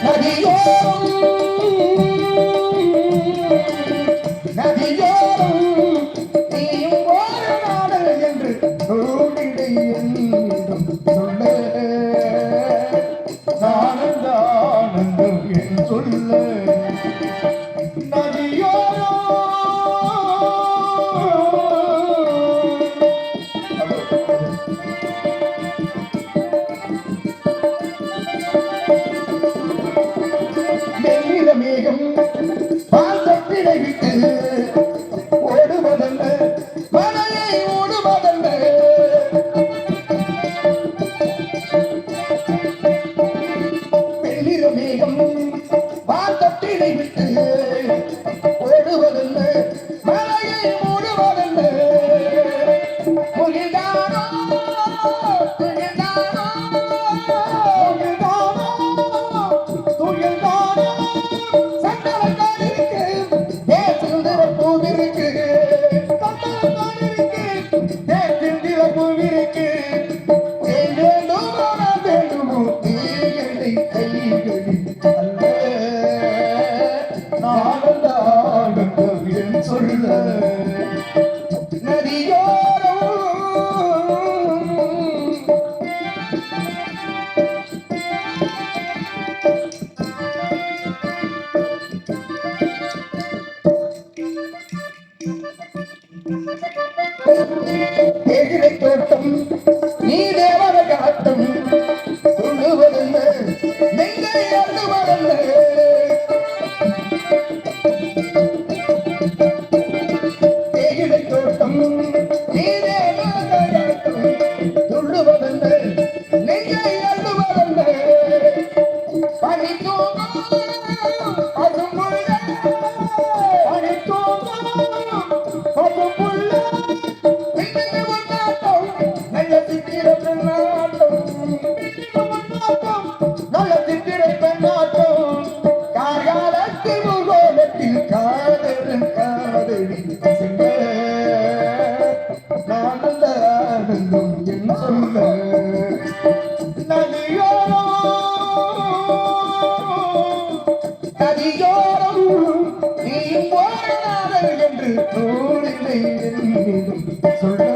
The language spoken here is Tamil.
நதியோரம் நதியோரம் நீயும் ஒரு நாடல் என்று ஓடிடை என்றும் சொல்ல ஆனந்தானந்தம் என் சொல்ல நதியோரம் மேகம் பாசத்தினை விட்டு ஓடுவதல்ல மலையை ஓடுவதல்ல வெள்ளிர மேகம் பாசத்தினை விட்டு ஓடுவதல்ல மலையை ஓடுவதல்ல முகில்தானோ துகில்தானோ துகில்தானோ சொல்ல நதியோரம் தேகிலை தோட்டம் நீ தேவர காட்டம் சொல்லுவதல்ல நெஞ்சை அழுவதல்ல தேகிலை தோட்டம் நீ தேவர காட்டம் சொல்லுவதல்ல நெஞ்சை அழுவதல்ல பனித்தோகம் அதுமுள்ள பனித்தோகம் அதுமுள்ள நல்ல சித்திர பெண்ணாட்டம் காகாலத்தில் முகோலத்தில் காதல் காதலி நானந்த ஆனந்தம் என் சொல்ல நதியோரம் நீயும் ஓடினார்கள் என்று தோழில்லை என்னிடம் சொல்ல